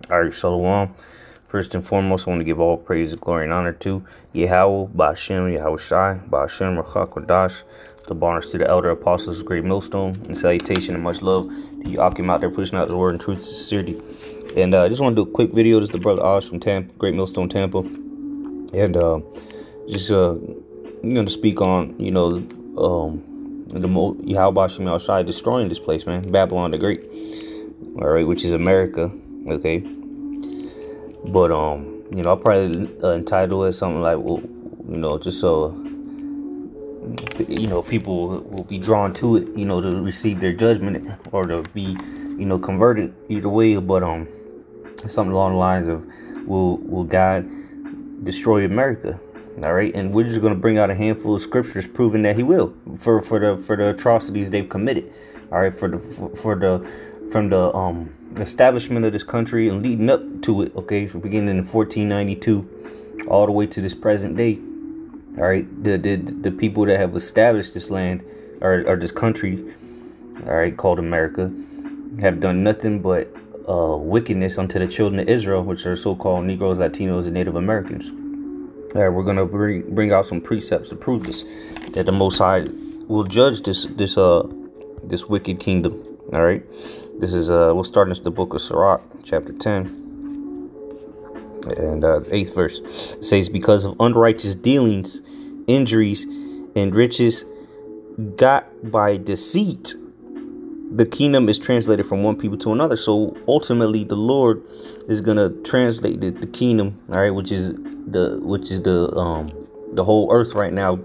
All right, Shalom. First and foremost, I want to give all praise, glory, and honor to Yahweh, Ba'ashem, Yahweh Shai, Ba'ashem, Rachak, Wadash, the bonus to the elder apostles, great millstone, and salutation and much love to you, Akim, out there pushing out the word in truth and sincerity. And I just want to do a quick video. This is the brother Osh from Tampa, Great Millstone, Tampa. And just, to speak on, Yahweh, Ba'ashem, Yahweh Shai destroying this place, man. Babylon the Great, all right, which is America, okay? But I'll probably entitle it something like, just so people will be drawn to it, to receive their judgment or to be, converted either way. But something along the lines of, will God destroy America? All right, and we're just going to bring out a handful of scriptures proving that He will for the atrocities they've committed. All right, from the establishment of this country and leading up to it, okay, from beginning in 1492 all the way to this present day. All right, the people that have established this land or this country, all right, called America, have done nothing but wickedness unto the children of Israel, which are so-called Negroes, Latinos, and Native Americans. All right, we're gonna bring out some precepts to prove this, that the Most High will judge this wicked kingdom. All right, this is we'll start in the book of Sirach, chapter 10, and 8th verse. It says, because of unrighteous dealings, injuries, and riches got by deceit, the kingdom is translated from one people to another. So ultimately, the Lord is gonna translate the kingdom, all right, which is the whole earth right now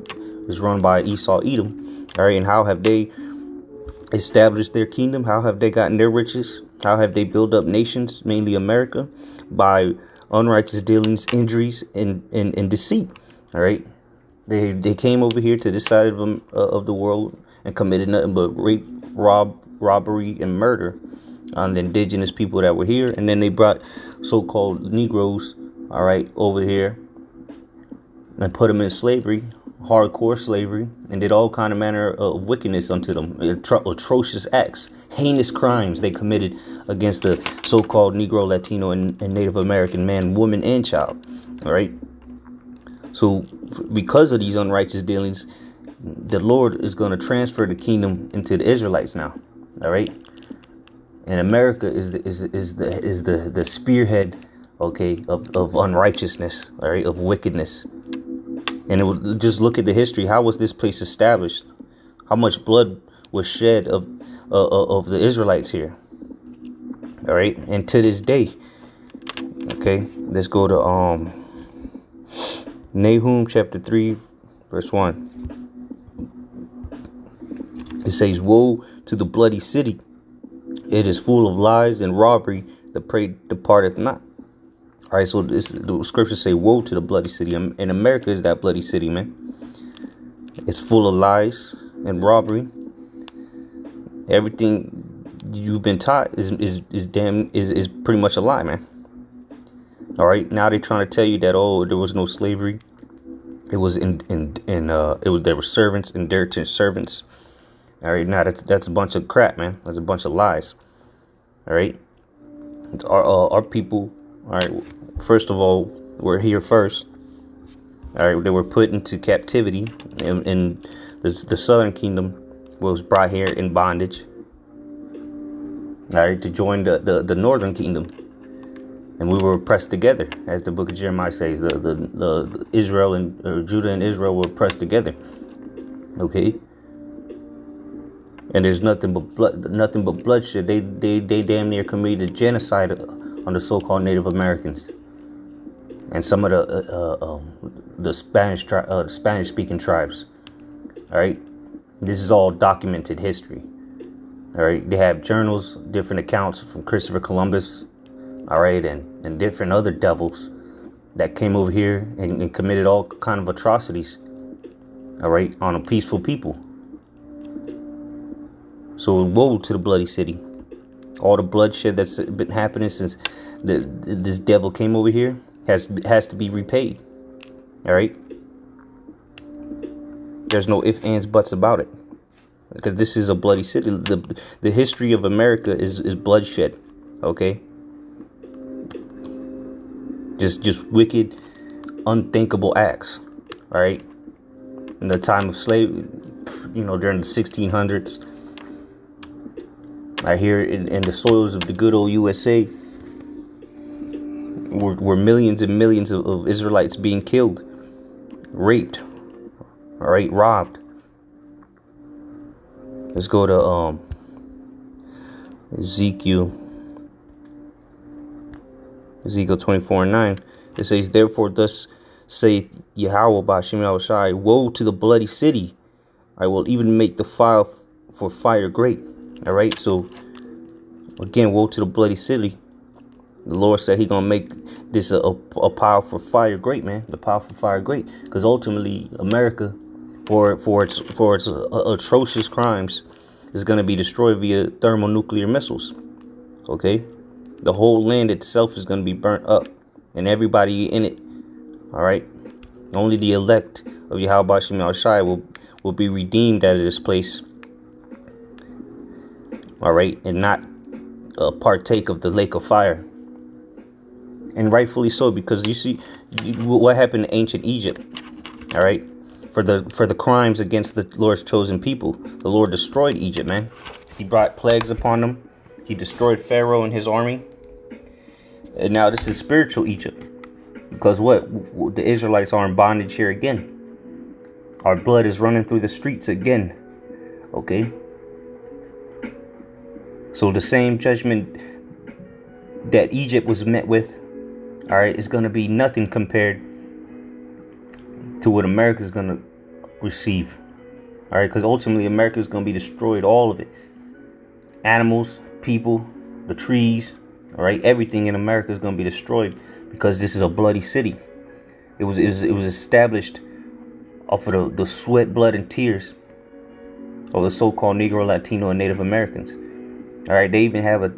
is run by Esau, Edom, all right. And how have they established their kingdom? How have they gotten their riches? How have they built up nations, mainly America? By unrighteous dealings, injuries, and deceit. All right, they came over here to this side of the world and committed nothing but rape, robbery, and murder on the indigenous people that were here. And then they brought so-called Negroes, all right, over here and put them in slavery, hardcore slavery, and did all kind of manner of wickedness unto them, atrocious acts, heinous crimes they committed against the so-called Negro, Latino, and Native American man, woman, and child. All right. So because of these unrighteous dealings, the Lord is going to transfer the kingdom into the Israelites now. All right. And America is the spearhead, okay, of unrighteousness, all right, of wickedness. And it will just look at the history. How was this place established? How much blood was shed of the Israelites here? All right, and to this day, okay. Let's go to Nahum chapter 3, verse 1. It says, "Woe to the bloody city! It is full of lies and robbery. The prey departeth not." All right, so the scriptures say, woe to the bloody city. And America is that bloody city, man. It's full of lies and robbery. Everything you've been taught is pretty much a lie, man. All right, now they're trying to tell you that, oh, there was no slavery. It was there were servants, indentured servants. All right, now that's a bunch of crap, man. That's a bunch of lies. All right, our people. All right, first of all, we're here first. All right, they were put into captivity, and the southern kingdom was brought here in bondage. All right, to join the northern kingdom, and we were pressed together, as the book of Jeremiah says. The Israel and Judah and Israel were pressed together. Okay, and there's nothing but bloodshed. They damn near committed genocide on the so-called Native Americans and some of the Spanish-speaking tribes. All right, this is all documented history. All right, they have journals, different accounts from Christopher Columbus. All right, and different other devils that came over here and committed all kind of atrocities. All right, on a peaceful people. So woe to the bloody city. All the bloodshed that's been happening since this devil came over here has to be repaid. All right. There's no ifs, ands, buts about it, because this is a bloody city. The history of America is bloodshed. Okay. Just wicked, unthinkable acts. All right. In the time of slavery, during the 1600s, I hear in the soils of the good old USA were millions and millions of Israelites being killed, raped, all right, robbed. Let's go to Ezekiel 24:9. It says, "Therefore thus saith Yahweh Ba'ashem Yahushai, woe to the bloody city! I will even make the fire for fire great." All right. So again, woe to the bloody city. The Lord said He gonna make this a powerful fire great, man. The powerful fire great, because ultimately America, for its atrocious crimes, is gonna be destroyed via thermonuclear missiles. Okay, the whole land itself is gonna be burnt up, and everybody in it. All right, only the elect of Yahweh Ba'ashem Yahushai will be redeemed out of this place. All right, and not partake of the lake of fire. And rightfully so, because you see what happened in ancient Egypt. All right, for the crimes against the Lord's chosen people, the Lord destroyed Egypt, man. He brought plagues upon them. He destroyed Pharaoh and his army. And now this is spiritual Egypt, because what? The Israelites are in bondage here again. Our blood is running through the streets again. Okay. So the same judgment that Egypt was met with, all right, is going to be nothing compared to what America is going to receive. All right, because ultimately America is going to be destroyed, all of it. Animals, people, the trees, all right, everything in America is going to be destroyed, because this is a bloody city. It was established off of the sweat, blood, and tears of the so-called Negro, Latino, and Native Americans. All right, they even have a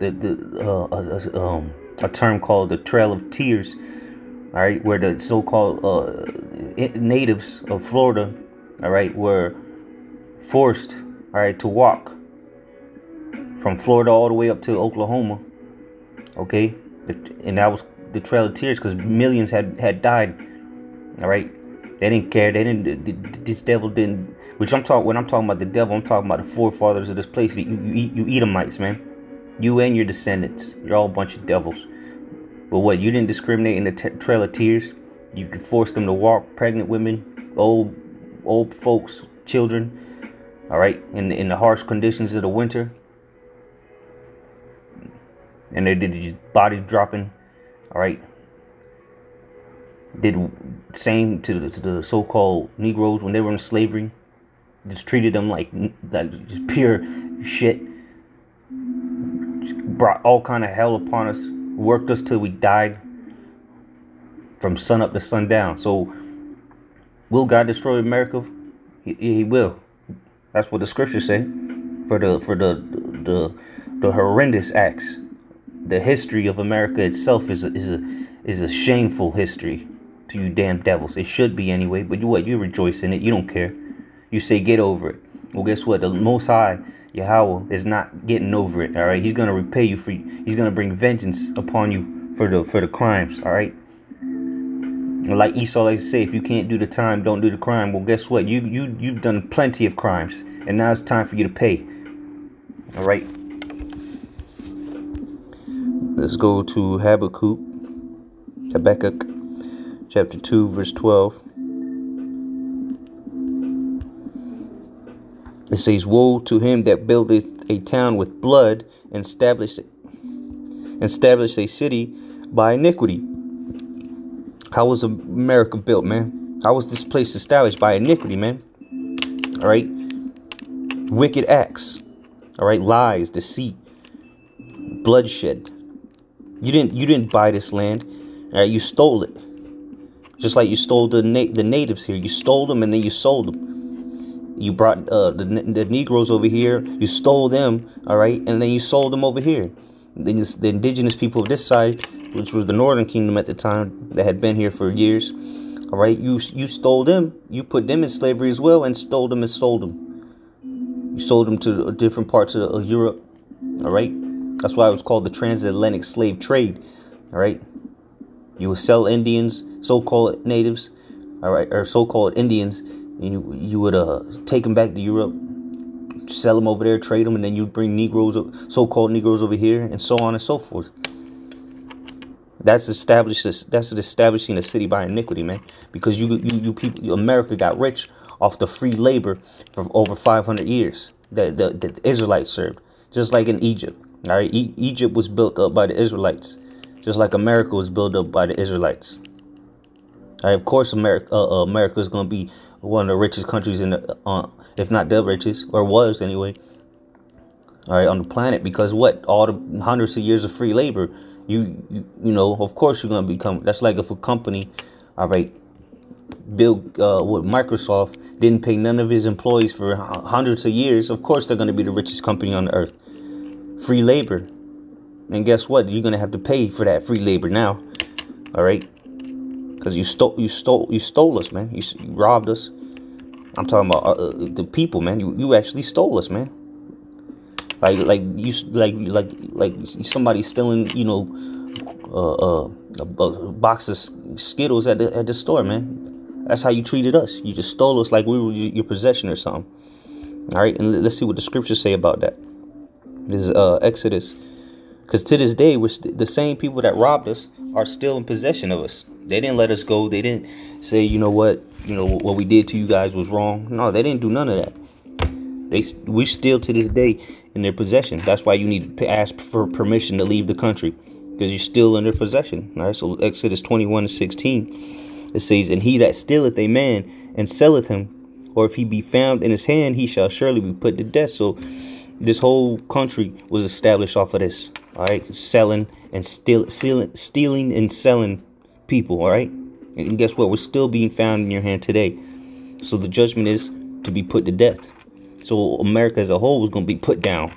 term called the Trail of Tears. All right, where the so-called natives of Florida, all right, were forced, all right, to walk from Florida all the way up to Oklahoma. Okay, and that was the Trail of Tears, because millions had died. All right, they didn't care. They didn't. This devil didn't. Which I'm talking. When I'm talking about the devil, I'm talking about the forefathers of this place. You Edomites, man. You and your descendants. You're all a bunch of devils. But what? You didn't discriminate in the Trail of Tears. You could force them to walk. Pregnant women, old folks, children. All right, in the harsh conditions of the winter. And they did bodies dropping. All right. Did same to the so-called Negroes when they were in slavery. Just treated them like just pure shit. Brought all kind of hell upon us. Worked us till we died. From sun up to sundown. So, will God destroy America? He will. That's what the scriptures say. For the horrendous acts. The history of America itself is a shameful history to you damn devils. It should be anyway. But you rejoice in it. You don't care. You say get over it. Well, guess what? The Most High Yahweh is not getting over it. All right, He's gonna repay you He's gonna bring vengeance upon you for the crimes. All right. Like Esau likes to say, if you can't do the time, don't do the crime. Well, guess what? You've done plenty of crimes, and now it's time for you to pay. All right. Let's go to Habakkuk, chapter 2, verse 12. It says, "Woe to him that buildeth a town with blood, and establish a city by iniquity." How was America built, man? How was this place established? By iniquity, man. All right. Wicked acts. All right. Lies, deceit, bloodshed. You didn't buy this land. All right. You stole it. Just like you stole the natives here. You stole them and then you sold them. You brought the Negroes over here. You stole them, all right, and then you sold them over here. Then the indigenous people of this side, which was the Northern Kingdom at the time, that had been here for years, all right. You stole them. You put them in slavery as well, and stole them and sold them. You sold them to different parts of Europe, all right. That's why it was called the transatlantic slave trade, all right. You would sell Indians, so-called natives, all right, or so-called Indians, and you would take them back to Europe, sell them over there, trade them, and then you bring Negroes, so-called Negroes, over here, and so on and so forth. That's establishing a city by iniquity, man. Because you people, America got rich off the free labor for over 500 years that the Israelites served, just like in Egypt. All right, Egypt was built up by the Israelites, just like America was built up by the Israelites. All right, of course, America is going to be one of the richest countries in the, if not the richest, or was anyway. All right, on the planet, because what? All the hundreds of years of free labor. You know, of course you're gonna become. That's like if a company, all right, with Microsoft didn't pay none of his employees for hundreds of years. Of course they're gonna be the richest company on the earth. Free labor, and guess what? You're gonna have to pay for that free labor now. All right, because you stole us, man. You robbed us. I'm talking about the people, man. You actually stole us, man. Like somebody stealing, you know, a box of Skittles at the store, man. That's how you treated us. You just stole us like we were your possession or something. All right, and let's see what the scriptures say about that. This is Exodus, because to this day, the same people that robbed us are still in possession of us. They didn't let us go. They didn't say, you know what we did to you guys was wrong. No, they didn't do none of that. We still to this day in their possession. That's why you need to ask for permission to leave the country, because you're still in their possession. All right, so Exodus 21:16, it says, "And he that stealeth a man and selleth him, or if he be found in his hand, he shall surely be put to death." So this whole country was established off of this. All right, selling and stealing and selling people. All right, and guess what? We're still being found in your hand today. So the judgment is to be put to death. So America as a whole was going to be put down.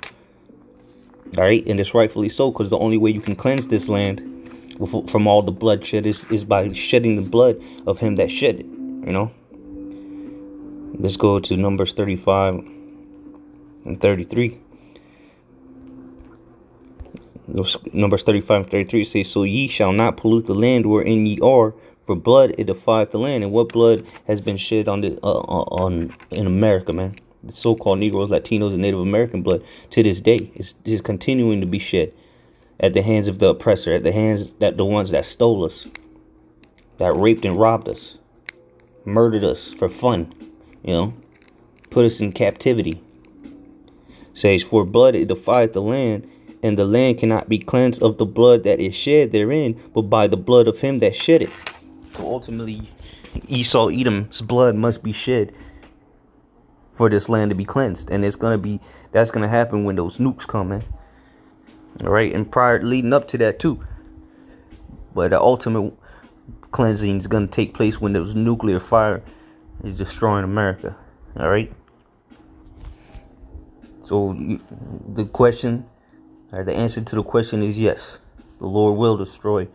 All right. And it's rightfully so, because the only way you can cleanse this land from all the bloodshed is by shedding the blood of him that shed it. You know. Let's go to Numbers 35 and 33. Numbers 35 and 33 says, "So ye shall not pollute the land wherein ye are, for blood it defileth the land." And what blood has been shed on in America, man? The so-called Negroes, Latinos, and Native American blood to this day is continuing to be shed at the hands of the oppressor, at the hands that the ones that stole us, that raped and robbed us, murdered us for fun, you know, put us in captivity. It says, "For blood it defieth the land, and the land cannot be cleansed of the blood that is shed therein, but by the blood of him that shed it." So ultimately, Esau Edom's blood must be shed for this land to be cleansed, and that's gonna happen when those nukes come in. All right, and leading up to that too. But the ultimate cleansing is gonna take place when those nuclear fire is destroying America. All right. So the question, or the answer to the question is yes. The Lord will destroy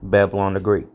Babylon the Great.